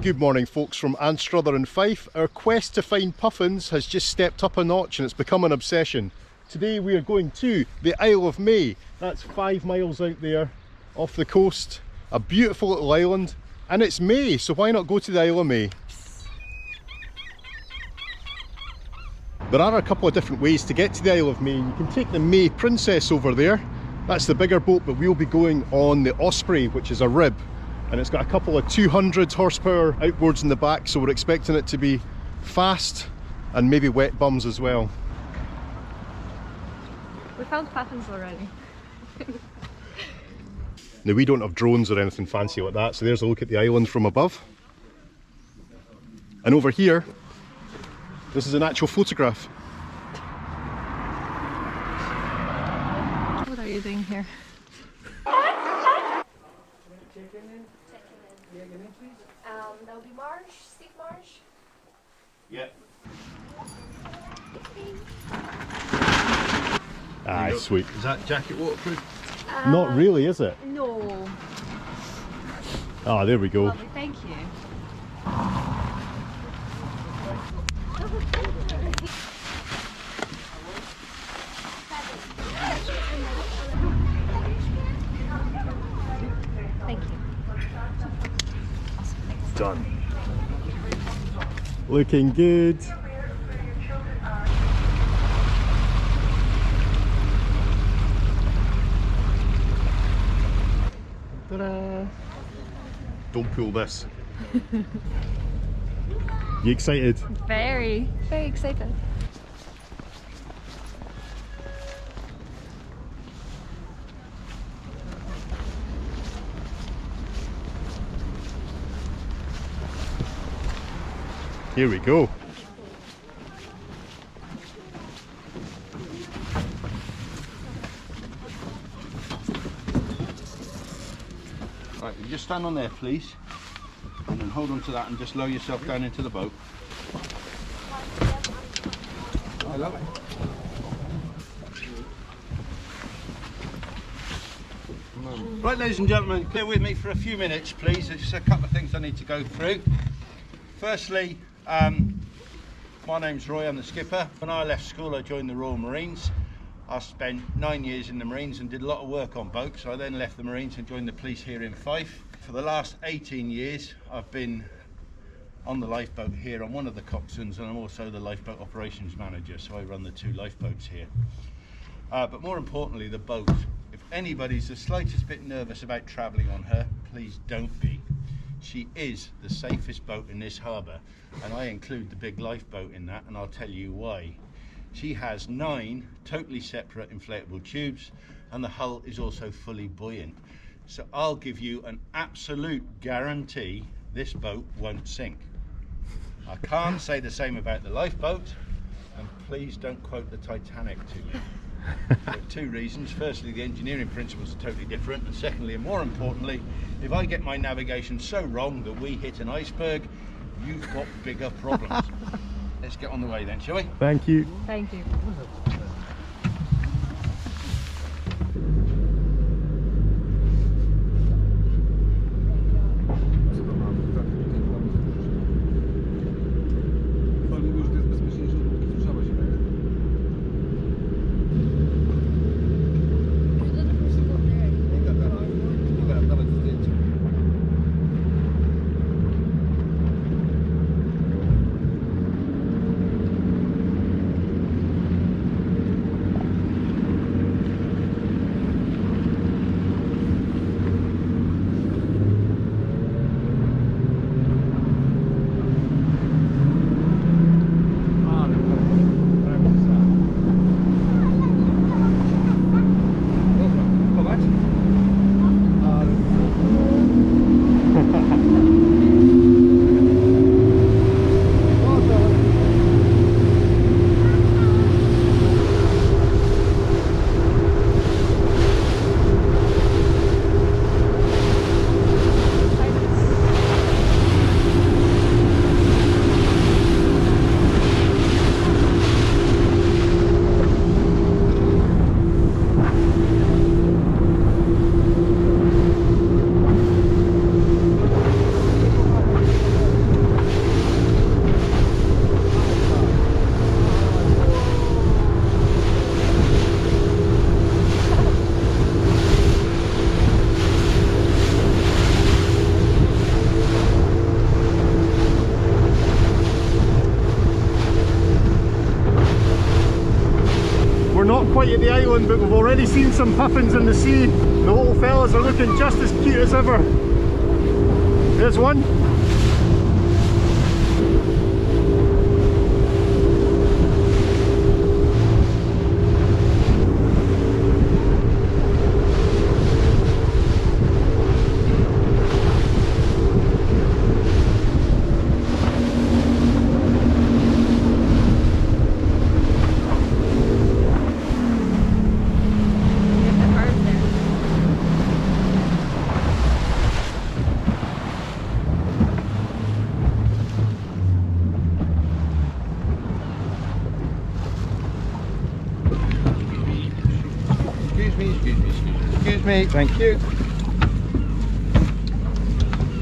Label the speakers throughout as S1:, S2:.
S1: Good morning folks from Anstruther in Fife. Our quest to find puffins has just stepped up a notch and it's become an obsession. Today we are going to the Isle of May. That's 5 miles out there off the coast. A beautiful little island, and it's May, so why not go to the Isle of May? There are a couple of different ways to get to the Isle of May. You can take the May Princess over there. That's the bigger boat, but we'll be going on the Osprey, which is a rib. And it's got a couple of 200 horsepower outboards in the back, so we're expecting it to be fast and maybe wet bums as well.
S2: We found puffins already.
S1: Now we don't have drones or anything fancy like that, so there's a look at the island from above. And over here, this is an actual photograph.
S2: What are you doing here?
S3: That'll be Marsh, SteveMarsh.
S1: Yeah. Ah, sweet.
S4: Is that jacket waterproof?
S1: Not really, is it?
S2: No.
S1: Ah, there we go.
S2: Lovely, thank you. Thank you.
S1: Done. Looking good. Ta-da! Don't pull this. You excited?
S2: Very excited.
S1: Here we go.
S4: Right, you just stand on there please, and then hold on to that and just lower yourself down into the boat. I love it. Right, ladies and gentlemen, bear with me for a few minutes please. There's just a couple of things I need to go through. Firstly, my name's Roy, I'm the skipper. When I left school I joined the Royal Marines. I spent 9 years in the Marines and did a lot of work on boats. I then left the Marines and joined the police here in Fife. For the last 18 years I've been on the lifeboat here. I'm one of the coxswains and I'm also the lifeboat operations manager, so I run the 2 lifeboats here. But more importantly, the boat. If anybody's the slightest bit nervous about travelling on her, please don't be. She is the safest boat in this harbour, and I include the big lifeboat in that, and I'll tell you why. She has 9 totally separate inflatable tubes, and the hull is also fully buoyant. So I'll give you an absolute guarantee this boat won't sink. I can't say the same about the lifeboat, and please don't quote the Titanic to me. For 2 reasons. Firstly, the engineering principles are totally different, and secondly, and more importantly, if I get my navigation so wrong that we hit an iceberg, you've got bigger problems. Let's get on the way then, shall we?
S1: Thank you.
S2: Thank you.
S1: Already seen some puffins in the sea. The little fellas are looking just as cute as ever. There's one.
S4: Excuse me, thank you.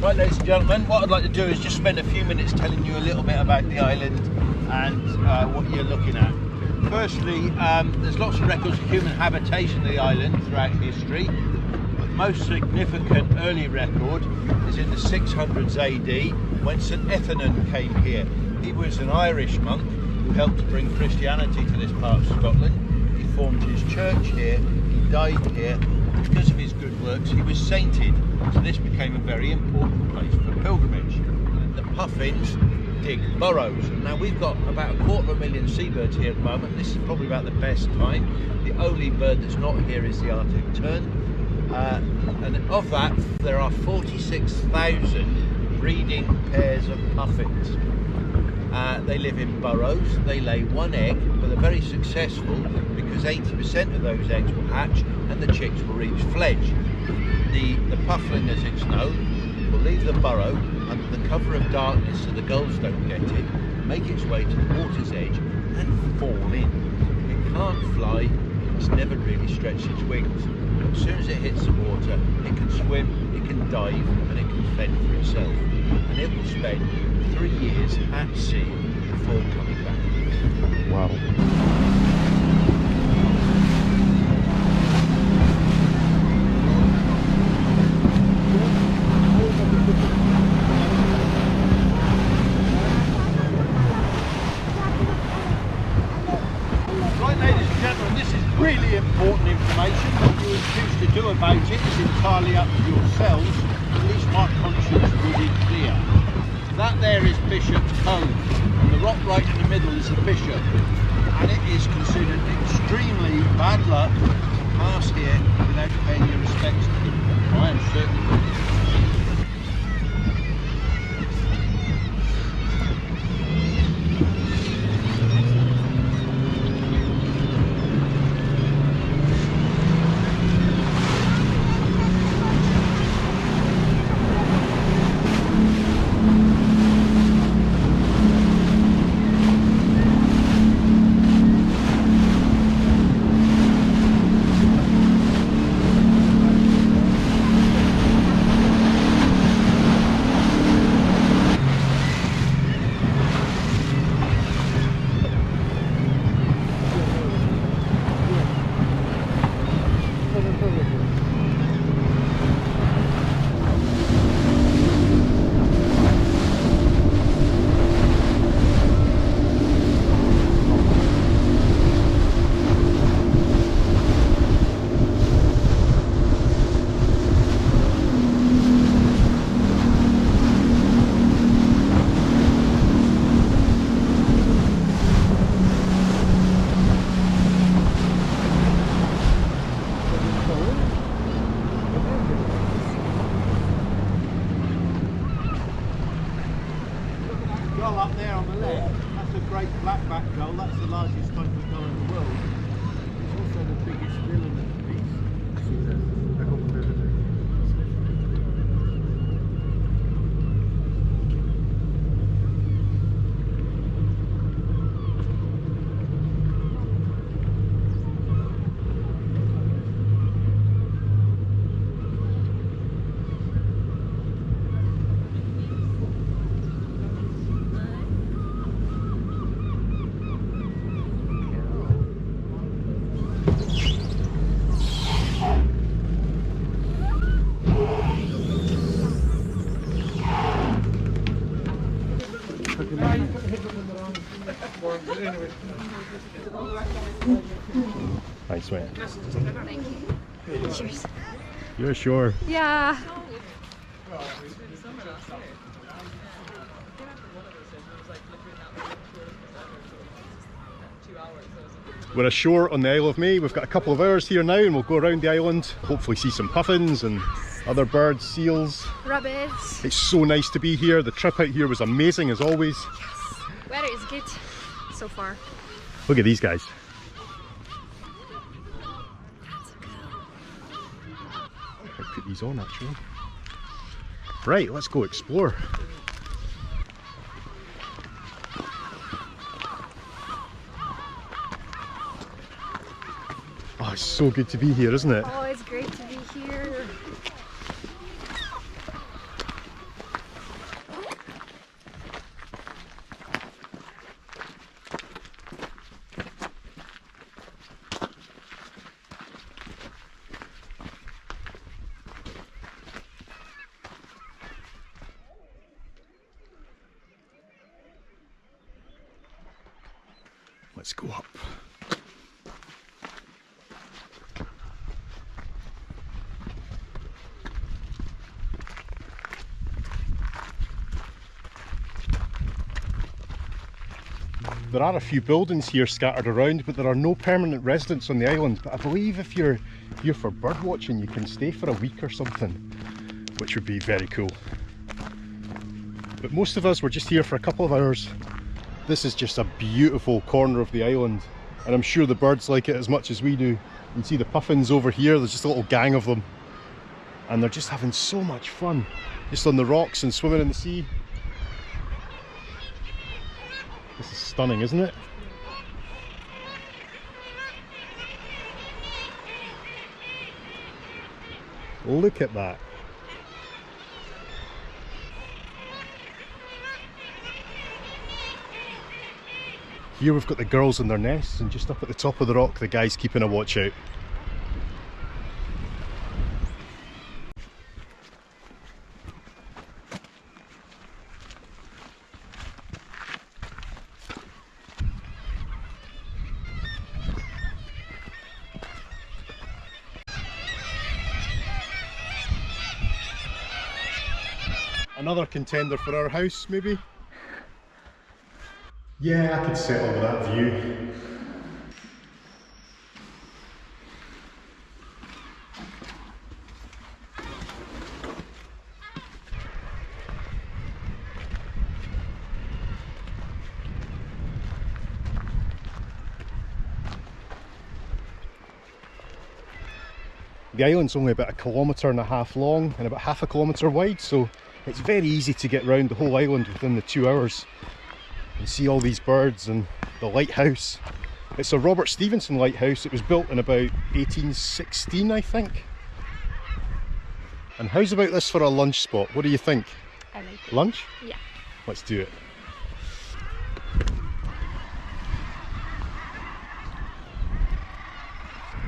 S4: Right, ladies and gentlemen, what I'd like to do is just spend a few minutes telling you a little bit about the island and what you're looking at. Firstly, there's lots of records of human habitation of the island throughout history. The most significant early record is in the 600s AD when St Ethanan came here. He was an Irish monk who helped to bring Christianity to this part of Scotland. He formed his church here, he died here. Because of his good works, he was sainted, so this became a very important place for pilgrimage. The puffins dig burrows. Now we've got about 250,000 seabirds here at the moment. This is probably about the best time. The only bird that's not here is the Arctic tern, and of that there are 46,000 breeding pairs of puffins. They live in burrows, they lay one egg, but they're very successful because 80% of those eggs will hatch and the chicks will reach fledge. The puffin, as it's known, will leave the burrow under the cover of darkness so the gulls don't get it, make its way to the water's edge and fall in. It can't fly, it's never really stretched its wings. As soon as it hits the water, it can swim, it can dive and it can fend for itself. And it will spend 3 years at sea before coming back.
S1: Wow.
S4: Right, ladies and gentlemen, this is really important information. What you choose to do about it is entirely up to yourselves. At least my conscience will be clear. That there is Bishop's Cove, and the rock right in the middle is the Bishop, and it is considered extremely bad luck to pass here without paying your respects to him. I am certain. Gull up there on the left, that's a great blackback gull. That's the largest type of gull in the world. It's also the biggest villain of the piece.
S1: Thanks, mate.
S2: Thank you. Cheers.
S1: You're sure.
S2: Yeah.
S1: We're ashore on the Isle of May. We've got a couple of hours here now and we'll go around the island, hopefully see some puffins and other birds, seals.
S2: Rabbits.
S1: It's so nice to be here. The trip out here was amazing as always.
S2: Yes. Weather is good so far.
S1: Look at these guys. I'll put these on actually. Right, let's go explore. Oh, it's so good to be here, isn't it?
S2: Oh, it's great to be here.
S1: Let's go up. There are a few buildings here scattered around, but there are no permanent residents on the island. But I believe if you're here for bird watching, you can stay for a week or something, which would be very cool. But most of us were just here for a couple of hours. This is just a beautiful corner of the island, and I'm sure the birds like it as much as we do. You can see the puffins over here, there's just a little gang of them. And they're just having so much fun, just on the rocks and swimming in the sea. This is stunning, isn't it? Look at that. Here we've got the girls in their nests, and just up at the top of the rock the guys keeping a watch out. Another contender for our house, maybe? Yeah, I could settle with that view. The island's only about 1.5 kilometres long and about half a kilometre wide, so it's very easy to get round the whole island within the 2 hours. You see all these birds and the lighthouse. It's a Robert Stevenson lighthouse. It was built in about 1816, I think. And how's about this for a lunch spot? What do you think?
S2: I like it.
S1: Lunch?
S2: Yeah.
S1: Let's do it.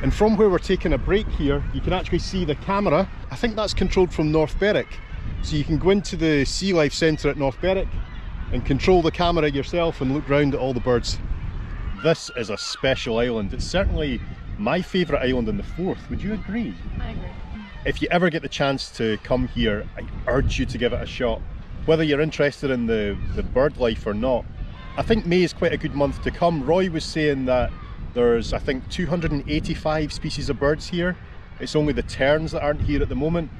S1: And from where we're taking a break here, you can actually see the camera. I think that's controlled from North Berwick. So you can go into the Sea Life Centre at North Berwick and control the camera yourself and look round at all the birds. This is a special island. It's certainly my favourite island in the Forth. Would you agree?
S2: I agree.
S1: If you ever get the chance to come here, I urge you to give it a shot. Whether you're interested in the bird life or not. I think May is quite a good month to come. Roy was saying that there's, I think, 285 species of birds here. It's only the terns that aren't here at the moment.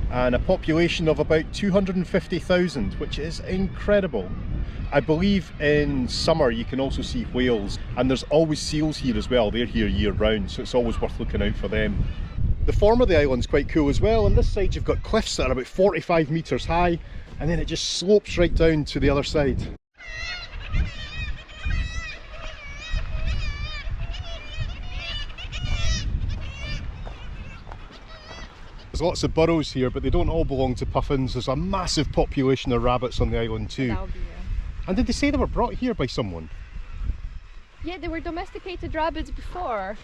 S1: And a population of about 250,000, which is incredible. I believe in summer you can also see whales, and there's always seals here as well. They're here year round, so it's always worth looking out for them. The form of the island's quite cool as well. On this side you've got cliffs that are about 45 metres high, and then it just slopes right down to the other side. There's lots of burrows here, but they don't all belong to puffins. There's a massive population of rabbits on the island too.
S2: That would be
S1: And did they say they were brought here by someone?
S2: Yeah, they were domesticated rabbits before,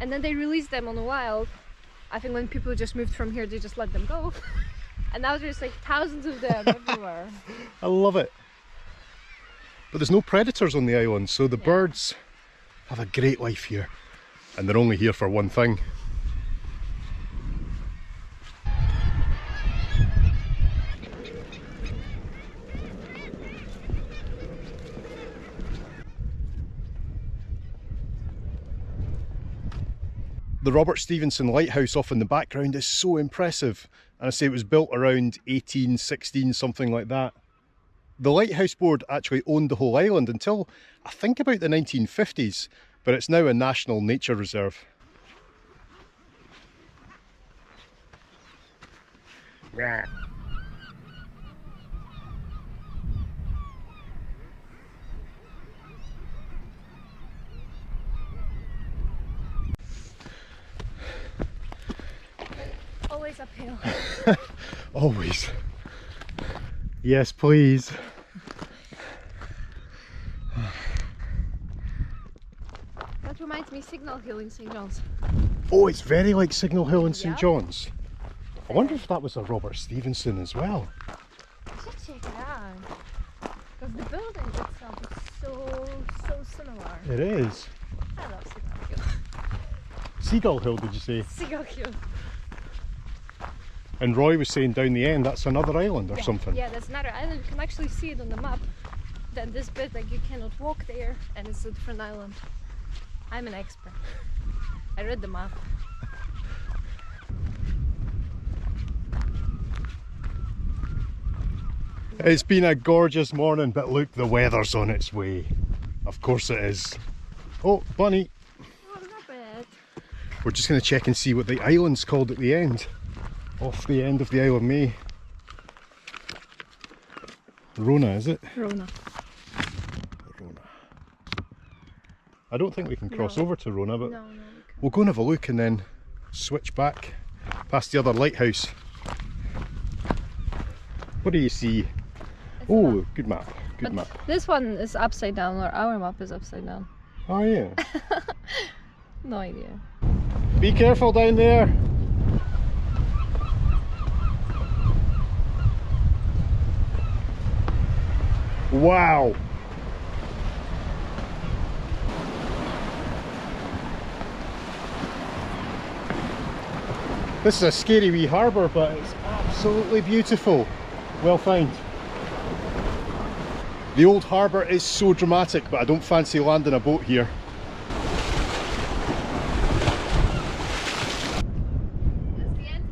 S2: and then they released them on the wild. I think when people just moved from here, they just let them go. And now there's like thousands of them everywhere.
S1: I love it. But there's no predators on the island, so the birds have a great life here. and they're only here for one thing. The Robert Stevenson lighthouse off in the background is so impressive, and I say it was built around 1816, something like that. The Lighthouse Board actually owned the whole island until I think about the 1950s, but it's now a national nature reserve.
S2: Always uphill.
S1: Always. Yes, please.
S2: That reminds me, Signal Hill in St. John's.
S1: Oh, it's very like Signal Hill in St.
S2: Yeah.
S1: John's. I wonder if that was a Robert Stevenson as well.
S2: I should check it out. Because the building itself is so similar.
S1: It is.
S2: I love Signal Hill.
S1: Seagull Hill, did you say?
S2: Signal Hill.
S1: And Roy was saying down the end that's another island or something.
S2: Yeah, that's another island. You can actually see it on the map. Then this bit, like, you cannot walk there, and it's a different island. I'm an expert. I read the map.
S1: It's been a gorgeous morning, but look, the weather's on its way. Of course it is. Oh, bunny.
S2: Oh, not bad.
S1: We're just going to check and see what the island's called at the end. Off the end of the Isle of May. Rona, is it?
S2: Rona.
S1: Rona. I don't think we can cross over to Rona, but
S2: No.
S1: we'll go and have a look and then switch back past the other lighthouse. What do you see? Oh, good map. Good map.
S2: This one is upside down, or our map is upside down.
S1: Oh yeah.
S2: No idea.
S1: Be careful down there. Wow. This is a scary wee harbour, but it's absolutely beautiful. Well found. The old harbour is so dramatic, but I don't fancy landing a boat here.
S2: That's the end.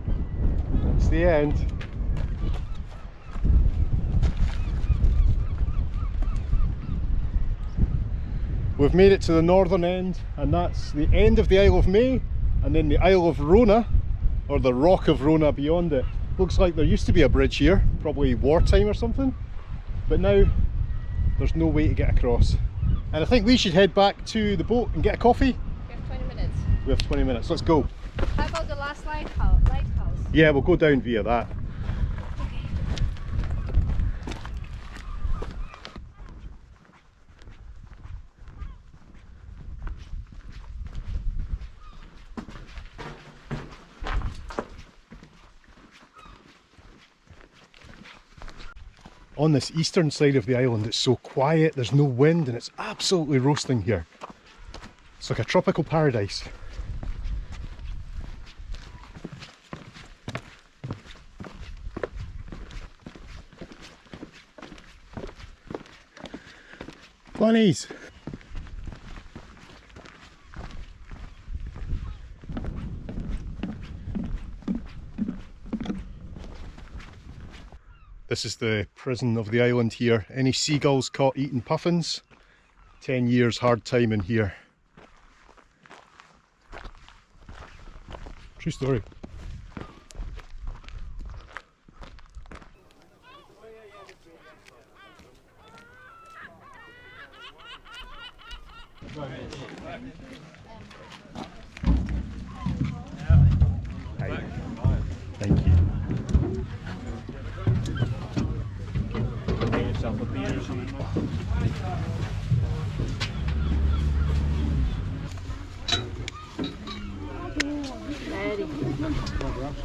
S1: That's the end. We've made it to the northern end, and that's the end of the Isle of May, and then the Isle of Rona, or the Rock of Rona beyond it. Looks like there used to be a bridge here, probably wartime or something, but now there's no way to get across. And I think we should head back to the boat and get a coffee.
S2: We have 20 minutes.
S1: We have 20 minutes, let's go.
S2: How about the last lighthouse?
S1: Yeah, we'll go down via that. On this eastern side of the island, it's so quiet, there's no wind, and it's absolutely roasting here. It's like a tropical paradise. Bunnies! This is the prison of the island here. Any seagulls caught eating puffins, 10 years hard time in here. True story. Hi. Thank you.
S5: Yourself a beer or something.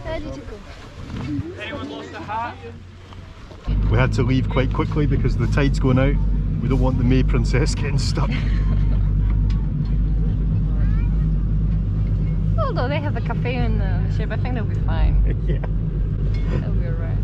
S2: Ready to go.
S5: Anyone lost a hat?
S1: We had to leave quite quickly because the tide's going out. We don't want the May Princess getting stuck.
S2: cool though. They have a cafe in the ship. I think they'll be fine.
S1: Yeah.
S2: They'll be alright.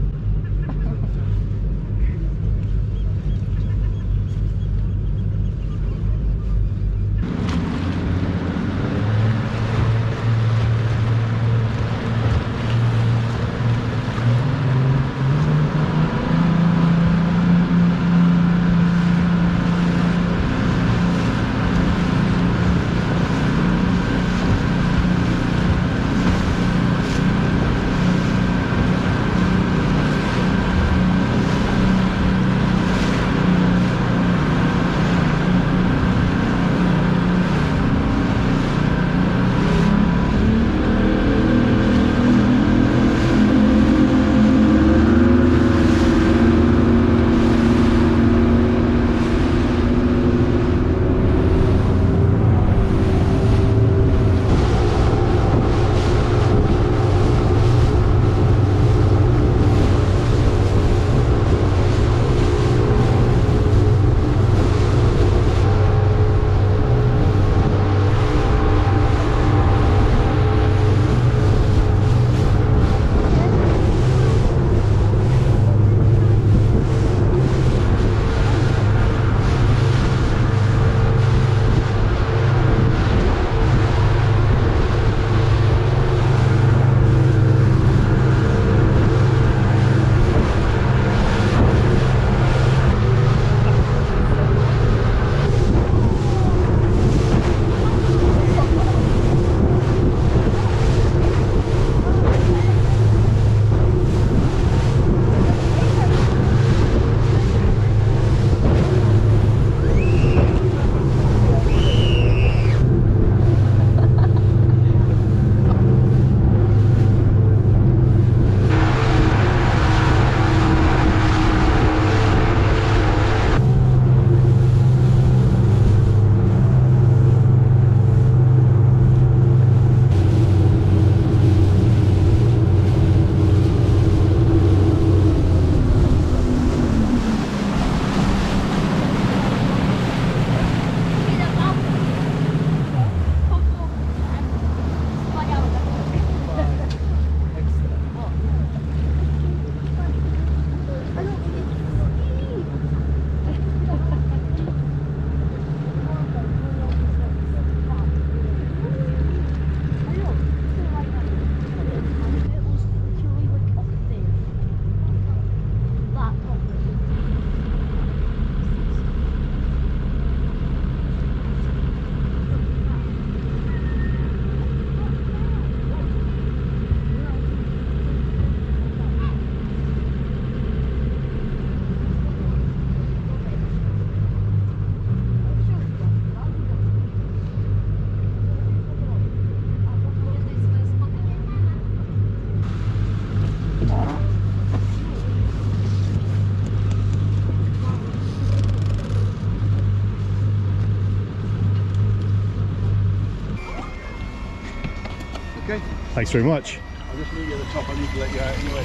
S4: Okay.
S1: Thanks very much.
S4: I'll just leave you at the top. I need to let you out anyway.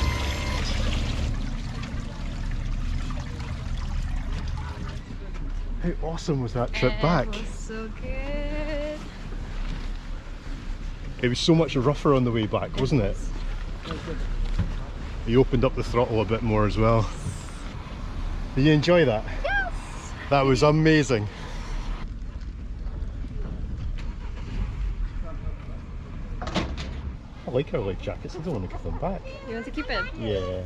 S1: How awesome was that trip back?
S2: It was so good.
S1: It was so much rougher on the way back, wasn't it? You opened up the throttle a bit more as well. Did you enjoy that?
S2: Yes!
S1: That was amazing. I like our life jackets, I don't want to give them back.
S2: You want to keep it?
S1: Yeah.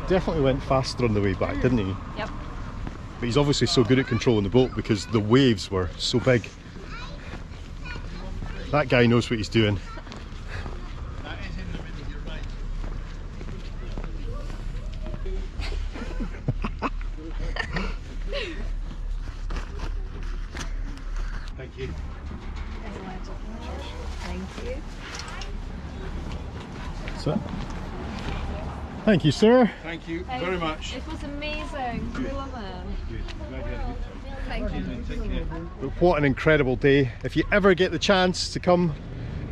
S1: Definitely went faster on the way back, didn't he?
S2: Yep.
S1: But he's obviously so good at controlling the boat because the waves were so big. That guy knows what he's doing.
S4: That is in the middle, you're right. Thank you.
S2: Thank you.
S1: So, thank you, sir.
S4: Thank you very much.
S2: It was amazing. We love it.
S4: Good. Glad you had a good time.
S2: Thank you.
S4: Take care.
S1: But what an incredible day. If you ever get the chance to come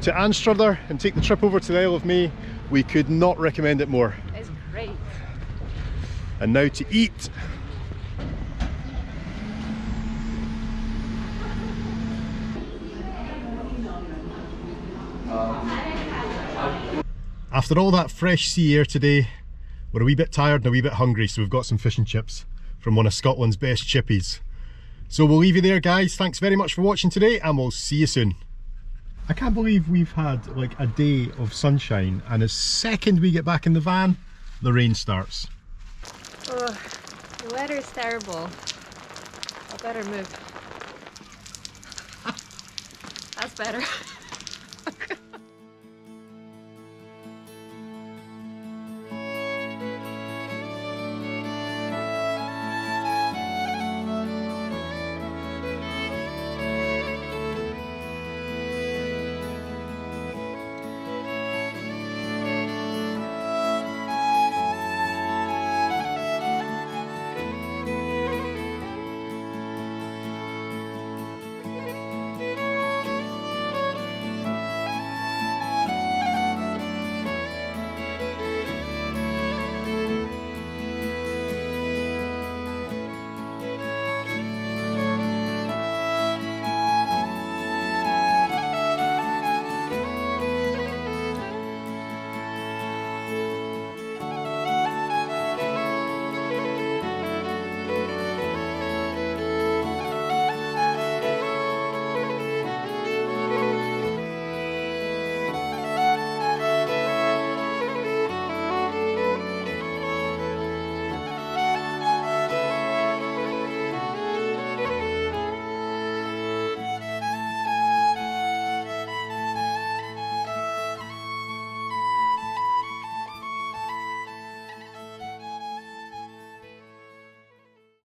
S1: to Anstruther and take the trip over to the Isle of May, we could not recommend it more.
S2: It's great.
S1: And now to eat. After all that fresh sea air today, we're a wee bit tired and a wee bit hungry, so we've got some fish and chips from one of Scotland's best chippies. So we'll leave you there, guys. Thanks very much for watching today, and we'll see you soon. I can't believe we've had like a day of sunshine, and the second we get back in the van, the rain starts.
S2: Oh, the weather is terrible. I better move. That's better.